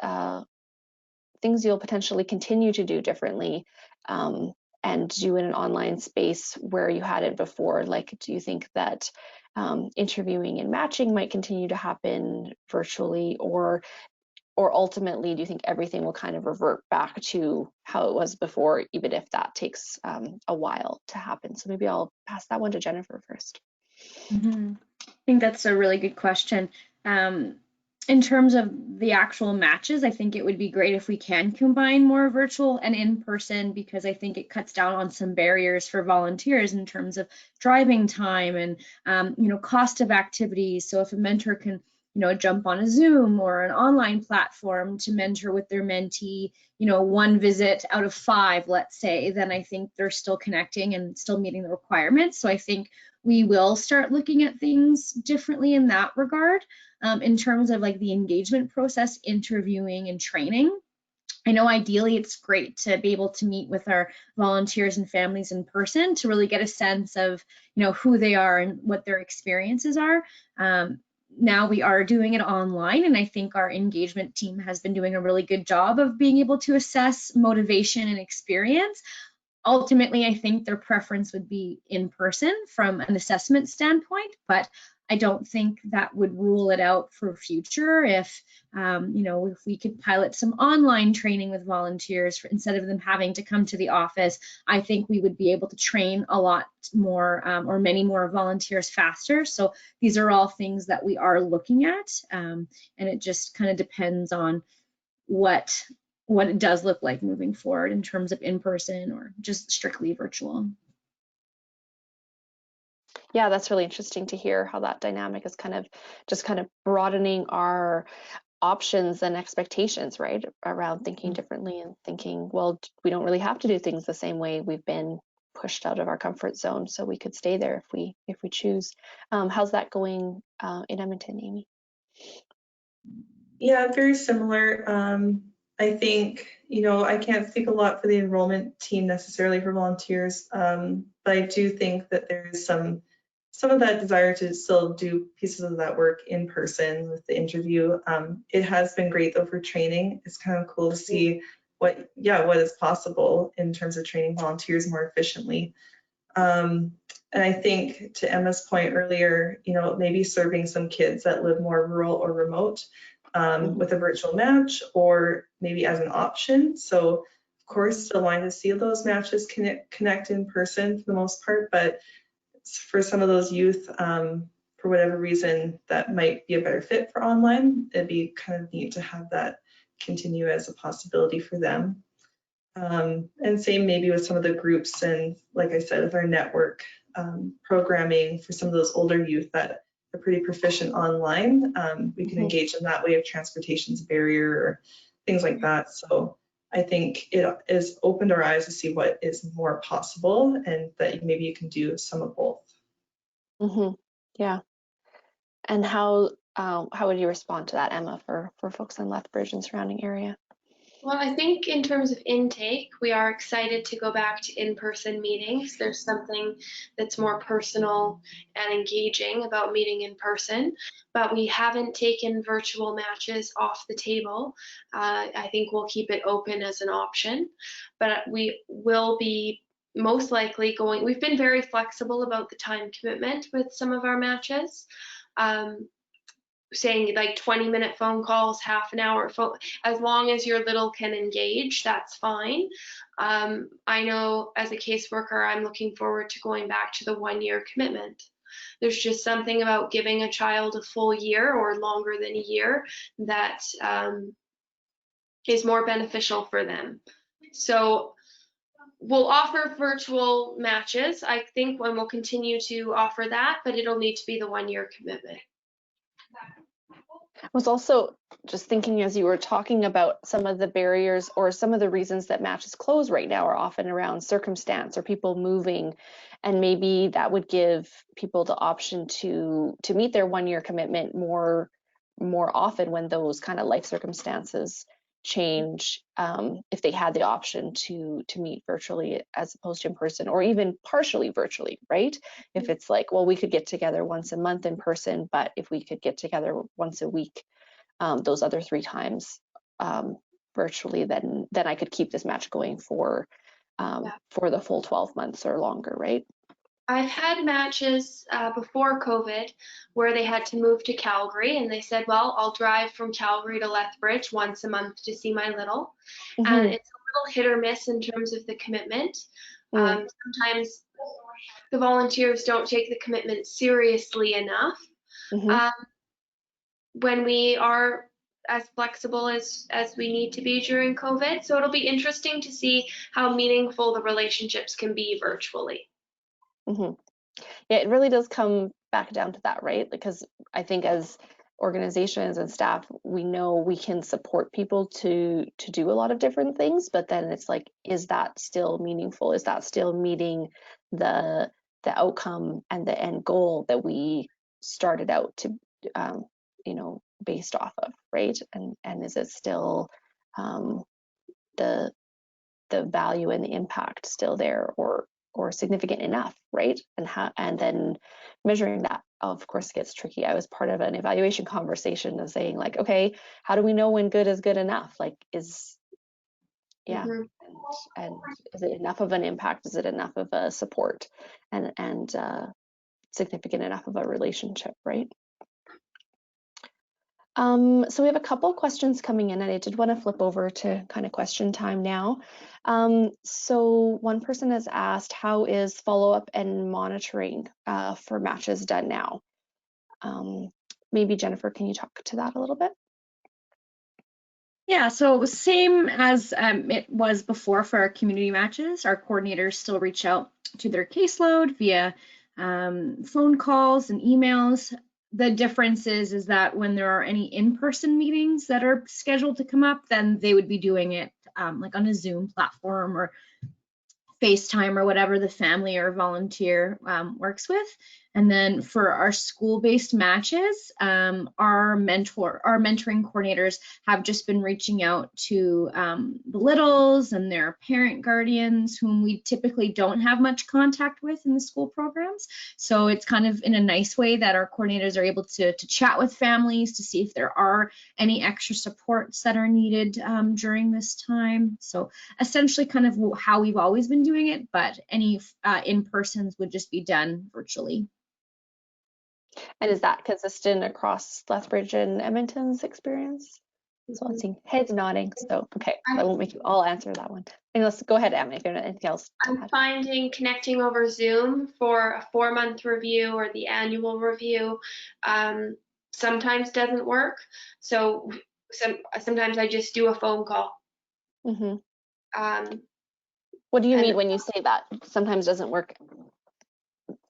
things you'll potentially continue to do differently, and do in an online space where you hadn't before? Like, do you think that interviewing and matching might continue to happen virtually, or ultimately, do you think everything will kind of revert back to how it was before, even if that takes a while to happen? So maybe I'll pass that one to Jennifer first. I think that's a really good question. In terms of the actual matches, I think it would be great if we can combine more virtual and in-person, because I think it cuts down on some barriers for volunteers in terms of driving time and cost of activities. So if a mentor can jump on a Zoom or an online platform to mentor with their mentee, 1 visit out of 5, let's say, then I think they're still connecting and still meeting the requirements. So I think we will start looking at things differently in that regard. In terms of like the engagement process, interviewing and training, I know ideally it's great to be able to meet with our volunteers and families in person to really get a sense of who they are and what their experiences are. Now we are doing it online, and I think our engagement team has been doing a really good job of being able to assess motivation and experience. Ultimately, I think their preference would be in person from an assessment standpoint, but I don't think that would rule it out for future. If if we could pilot some online training with volunteers instead of them having to come to the office, I think we would be able to train a lot more or many more volunteers faster. So these are all things that we are looking at, and it just kind of depends on what it does look like moving forward in terms of in-person or just strictly virtual. Yeah, that's really interesting to hear how that dynamic is kind of broadening our options and expectations, right? Around thinking differently and thinking, well, we don't really have to do things the same way. We've been pushed out of our comfort zone, so we could stay there if we choose. How's that going in Edmonton, Amy? Yeah, very similar. I think, I can't speak a lot for the enrollment team necessarily for volunteers, but I do think that there's some of that desire to still do pieces of that work in person with the interview. It has been great though for training. It's kind of cool to see what is possible in terms of training volunteers more efficiently. And I think to Emma's point earlier, maybe serving some kids that live more rural or remote with a virtual match, or maybe as an option. So of course, still wanting to see those matches connect in person for the most part, but for some of those youth, for whatever reason, that might be a better fit for online. It'd be kind of neat to have that continue as a possibility for them. And same maybe with some of the groups, and like I said, with our network programming for some of those older youth that are pretty proficient online, we can engage them that way if transportation's a barrier or things like that. So I think it has opened our eyes to see what is more possible, and that maybe you can do some of both. Yeah. And how would you respond to that, Emma, for folks in Lethbridge and surrounding area? Well, I think in terms of intake, we are excited to go back to in-person meetings. There's something that's more personal and engaging about meeting in person, but we haven't taken virtual matches off the table. I think we'll keep it open as an option, but we will be most likely going, we've been very flexible about the time commitment with some of our matches. Saying like 20-minute phone calls, half an hour phone, as long as your little can engage, that's fine. I know as a caseworker, I'm looking forward to going back to the 1-year commitment. There's just something about giving a child a full year or longer than a year that is more beneficial for them. So we'll offer virtual matches, I think, when we'll continue to offer that, but it'll need to be the 1-year commitment. I was also just thinking as you were talking about some of the barriers or some of the reasons that matches close right now are often around circumstance or people moving, and maybe that would give people the option to meet their 1-year commitment more often when those kind of life circumstances change, if they had the option to meet virtually as opposed to in person, or even partially virtually, right? If it's like, well, we could get together once a month in person, but if we could get together once a week, those other 3 times virtually, then I could keep this match going for the full 12 months or longer, right? I've had matches before COVID where they had to move to Calgary, and they said, well, I'll drive from Calgary to Lethbridge once a month to see my little. And it's a little hit or miss in terms of the commitment. Sometimes the volunteers don't take the commitment seriously enough. When we are as flexible as we need to be during COVID. So it'll be interesting to see how meaningful the relationships can be virtually. Yeah, it really does come back down to that, right? Because I think as organizations and staff, we know we can support people to do a lot of different things, but then it's like, is that still meaningful? Is that still meeting the outcome and the end goal that we started out to, based off of, right? And is it still the value and the impact still there, or significant enough, right? And then measuring that, of course, gets tricky. I was part of an evaluation conversation of saying like, okay, how do we know when good is good enough? Like, and is it enough of an impact? Is it enough of a support and significant enough of a relationship, right? So we have a couple of questions coming in, and I did want to flip over to kind of question time now. So one person has asked, how is follow-up and monitoring for matches done now? Maybe Jennifer, can you talk to that a little bit? Yeah, so same as it was before for our community matches, our coordinators still reach out to their caseload via phone calls and emails. The difference is that when there are any in-person meetings that are scheduled to come up, then they would be doing it like on a Zoom platform or FaceTime or whatever the family or volunteer works with. And then for our school-based matches, our mentoring coordinators have just been reaching out to the littles and their parent guardians, whom we typically don't have much contact with in the school programs. So it's kind of in a nice way that our coordinators are able to chat with families to see if there are any extra supports that are needed during this time. So essentially kind of how we've always been doing it, but any in-persons would just be done virtually. And is that consistent across Lethbridge and Edmonton's experience? So I'm seeing heads nodding. So okay, I won't make you all answer that one. And let's go ahead, Emma, if you have anything else to add. I'm finding connecting over Zoom for a 4-month review or the annual review sometimes doesn't work. So sometimes I just do a phone call. What do you mean when you say that sometimes doesn't work?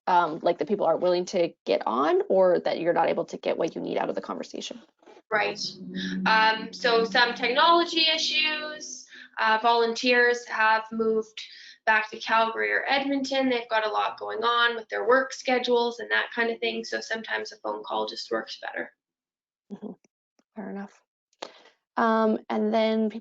Like the people aren't willing to get on, or that you're not able to get what you need out of the conversation? Right. So some technology issues, volunteers have moved back to Calgary or Edmonton. They've got a lot going on with their work schedules and that kind of thing. So sometimes a phone call just works better. Fair enough. And then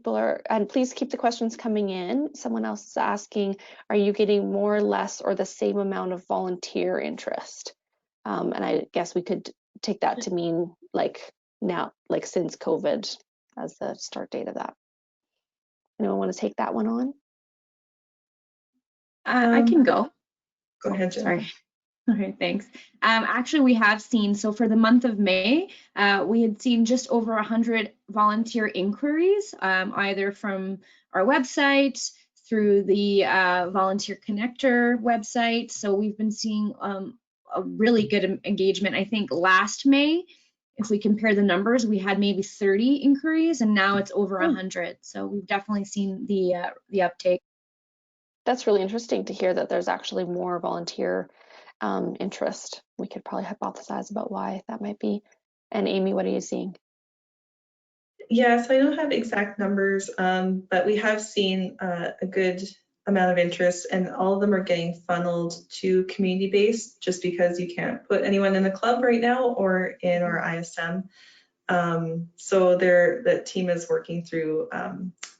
and please keep the questions coming in. Someone else is asking, are you getting more, less, or the same amount of volunteer interest? And I guess we could take that to mean like now, like since COVID as the start date of that. Anyone want to take that one on? I can go. Go ahead, Jen. Sorry. Okay, thanks. Actually, we have seen, so for the month of May, we had seen just over 100 volunteer inquiries, either from our website, through the Volunteer Connector website. So we've been seeing a really good engagement. I think last May, if we compare the numbers, we had maybe 30 inquiries, and now it's over 100. So we've definitely seen the uptake. That's really interesting to hear that there's actually more volunteer interest. We could probably hypothesize about why that might be. And Amy, what are you seeing? Yeah, so I don't have exact numbers, but we have seen a good amount of interest, and all of them are getting funneled to community-based just because you can't put anyone in the club right now or in our ISM. So the team is working through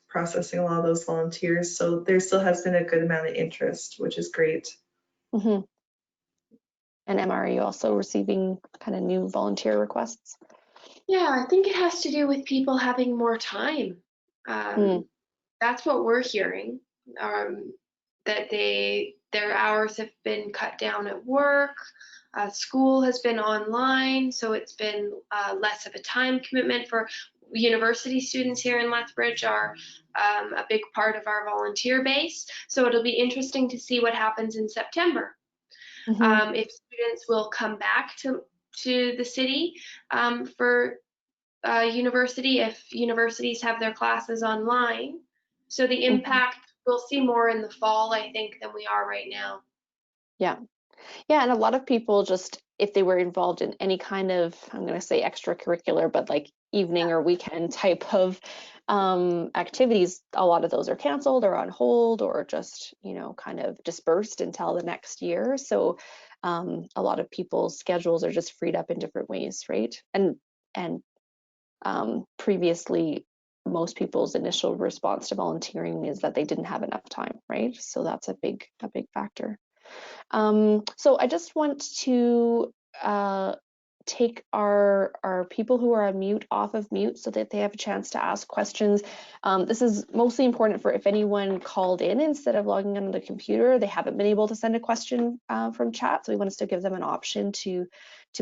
processing a lot of those volunteers. So there still has been a good amount of interest, which is great. Mm-hmm. And Emma, are you also receiving kind of new volunteer requests? Yeah, I think it has to do with people having more time. That's what we're hearing, that their hours have been cut down at work. School has been online, so it's been less of a time commitment for university students here in Lethbridge are a big part of our volunteer base. So it'll be interesting to see what happens in September. If students will come back to the city for university, if universities have their classes online. So the impact, we'll see more in the fall, I think, than we are right now. Yeah. Yeah, and a lot of people just, if they were involved in any kind of, I'm going to say extracurricular, but like evening or weekend type of activities, a lot of those are canceled or on hold or just, kind of dispersed until the next year. So a lot of people's schedules are just freed up in different ways, right? And previously, most people's initial response to volunteering is that they didn't have enough time, right? So that's a big factor. So I just want to take our people who are on mute off of mute so that they have a chance to ask questions. This is mostly important for if anyone called in instead of logging on the computer, they haven't been able to send a question from chat. So we want us to give them an option to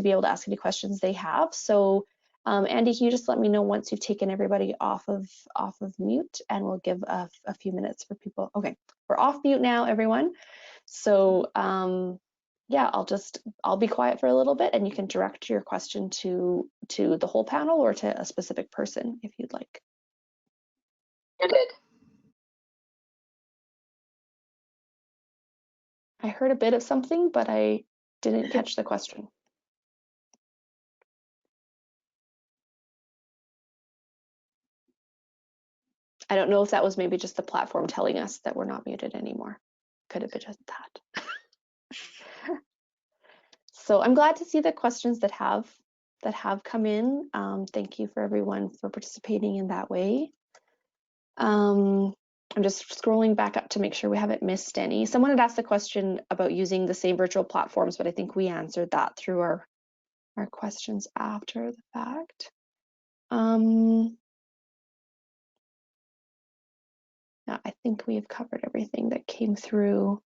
be able to ask any questions they have. So Andy, can you just let me know once you've taken everybody off of mute, and we'll give a few minutes for people. Okay, we're off mute now, everyone. So yeah, I'll be quiet for a little bit, and you can direct your question to the whole panel or to a specific person if you'd like. You're good. I heard a bit of something, but I didn't catch the question. I don't know if that was maybe just the platform telling us that we're not muted anymore. Could have been just that. So I'm glad to see the questions that have come in. Thank you for everyone for participating in that way. I'm just scrolling back up to make sure we haven't missed any. Someone had asked a question about using the same virtual platforms, but I think we answered that through our questions after the fact. Yeah, I think we have covered everything that came through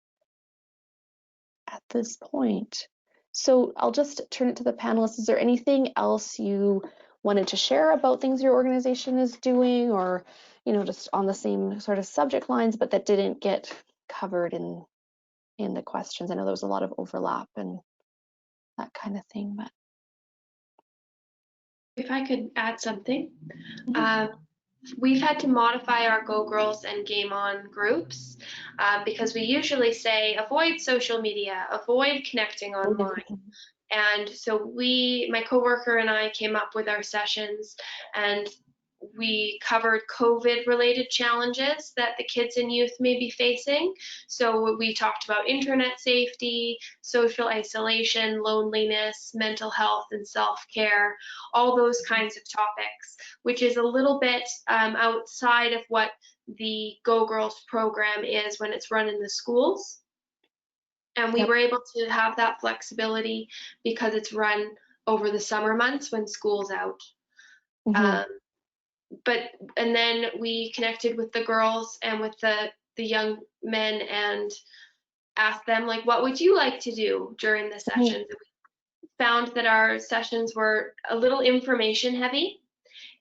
at this point. So I'll just turn it to the panelists. Is there anything else you wanted to share about things your organization is doing, or just on the same sort of subject lines, but that didn't get covered in the questions? I know there was a lot of overlap and that kind of thing, but If I could add something. We've had to modify our Go Girls and Game On groups because we usually say avoid social media, avoid connecting online. And so my coworker and I came up with our sessions, and we covered COVID-related challenges that the kids and youth may be facing. So we talked about internet safety, social isolation, loneliness, mental health, and self-care, all those kinds of topics, which is a little bit outside of what the Go Girls program is when it's run in the schools. And we Yep. were able to have that flexibility because it's run over the summer months when school's out. Mhm. And then we connected with the girls and with the young men and asked them, like, what would you like to do during the sessions? And we found that our sessions were a little information heavy,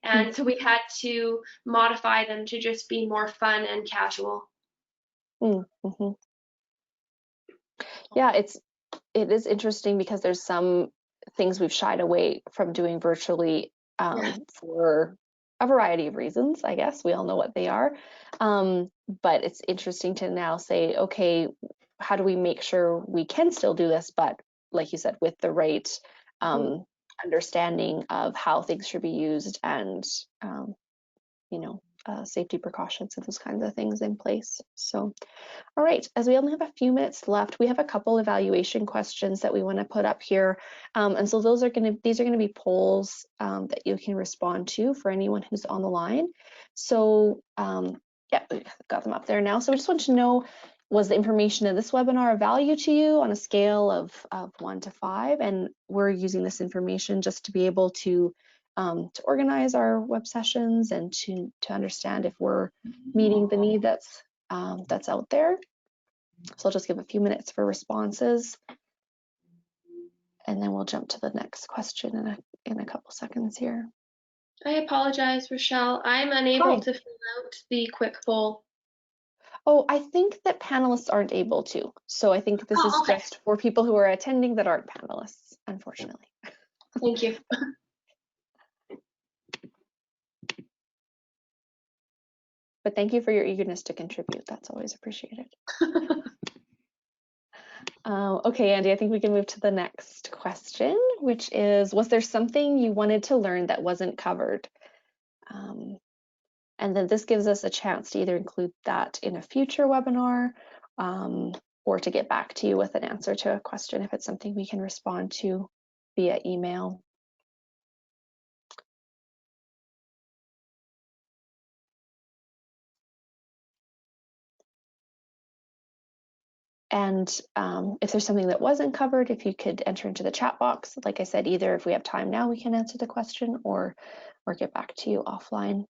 and so we had to modify them to just be more fun and casual. Mm-hmm. Yeah, it is interesting because there's some things we've shied away from doing virtually for a variety of reasons, I guess. We all know what they are. But it's interesting to now say, okay, how do we make sure we can still do this, but like you said, with the right understanding of how things should be used and, safety precautions and those kinds of things in place. So, all right, as we only have a few minutes left, we have a couple evaluation questions that we want to put up here. And so these are going to be polls that you can respond to for anyone who's on the line. So yeah, we've got them up there now. So we just want to know, was the information in this webinar of value to you on a scale of 1 to 5? And we're using this information just to be able to organize our web sessions and to understand if we're meeting the need that's out there. So I'll just give a few minutes for responses, and then we'll jump to the next question in a couple seconds here. I apologize, Rochelle. I'm unable to fill out the quick poll. Oh, I think that panelists aren't able to. So I think this is just for people who are attending that aren't panelists, unfortunately. Thank you. But thank you for your eagerness to contribute. That's always appreciated. Okay, Andy, I think we can move to the next question, which is, was there something you wanted to learn that wasn't covered? And then this gives us a chance to either include that in a future webinar or to get back to you with an answer to a question if it's something we can respond to via email. And if there's something that wasn't covered, if you could enter into the chat box. Like I said, either if we have time now, we can answer the question or get back to you offline.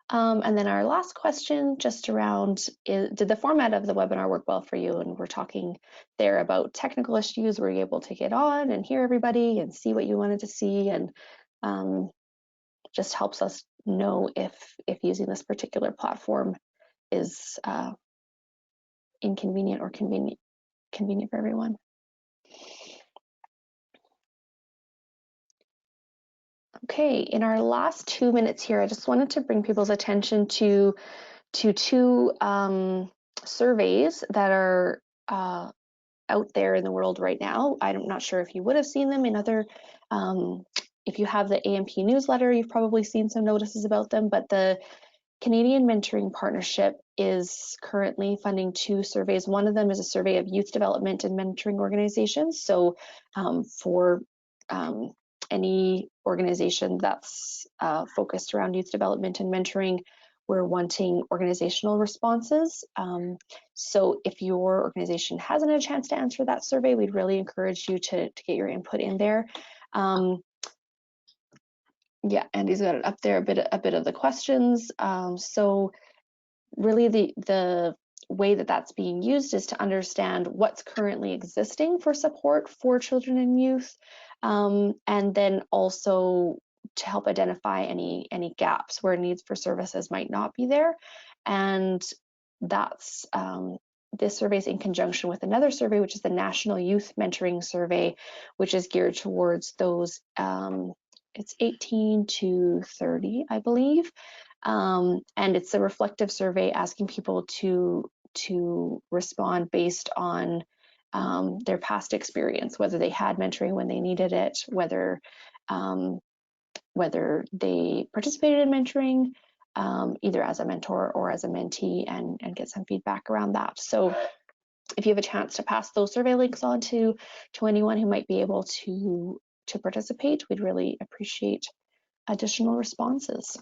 And then our last question, just around, did the format of the webinar work well for you? And we're talking there about technical issues. Were you able to get on and hear everybody and see what you wanted to see? And just helps us know if using this particular platform is inconvenient or convenient for everyone. Okay, in our last 2 minutes here, I just wanted to bring people's attention to two surveys that are out there in the world right now. I'm not sure if you would have seen them in other, if you have the AMP newsletter, you've probably seen some notices about them, but the Canadian Mentoring Partnership is currently funding 2 surveys. One of them is a survey of youth development and mentoring organizations. So for any organization that's focused around youth development and mentoring, we're wanting organizational responses. So if your organization hasn't had a chance to answer that survey, we'd really encourage you to get your input in there. Yeah, Andy's got it up there, a bit of the questions. So really the way that that's being used is to understand what's currently existing for support for children and youth, and then also to help identify any gaps where needs for services might not be there. And that's this survey is in conjunction with another survey, which is the National Youth Mentoring Survey, which is geared towards those it's 18 to 30, I believe. And it's a reflective survey asking people to respond based on their past experience, whether they had mentoring when they needed it, whether whether they participated in mentoring, either as a mentor or as a mentee, and get some feedback around that. So if you have a chance to pass those survey links on to anyone who might be able to participate, we'd really appreciate additional responses.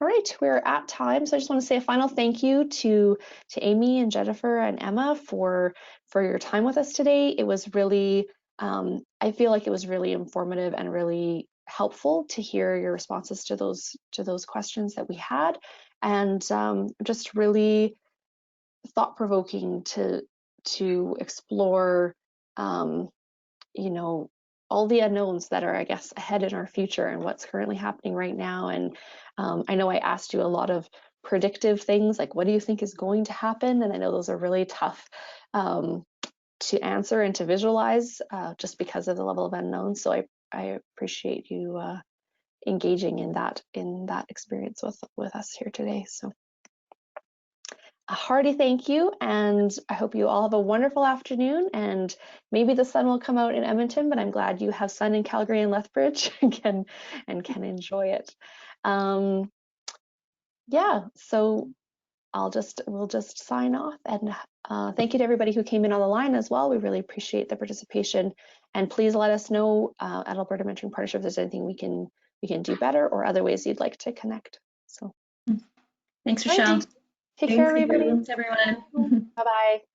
All right, we're at time, so I just want to say a final thank you to Amy and Jennifer and Emma for your time with us today. It was really, I feel like it was really informative and really helpful to hear your responses to those questions that we had, and just really thought-provoking to explore, you know, all the unknowns that are, I guess, ahead in our future and what's currently happening right now. And I know I asked you a lot of predictive things, like what do you think is going to happen? And I know those are really tough to answer and to visualize just because of the level of unknown. So I appreciate you engaging in that experience with us here today. So a hearty thank you, and I hope you all have a wonderful afternoon, and maybe the sun will come out in Edmonton, but I'm glad you have sun in Calgary and Lethbridge and can enjoy it. Yeah, so we'll just sign off, and thank you to everybody who came in on the line as well. We really appreciate the participation, and please let us know at Alberta Mentoring Partnership if there's anything we can do better or other ways you'd like to connect. So Thanks, Rochelle. Take care, everybody. Thanks, everyone. Bye-bye.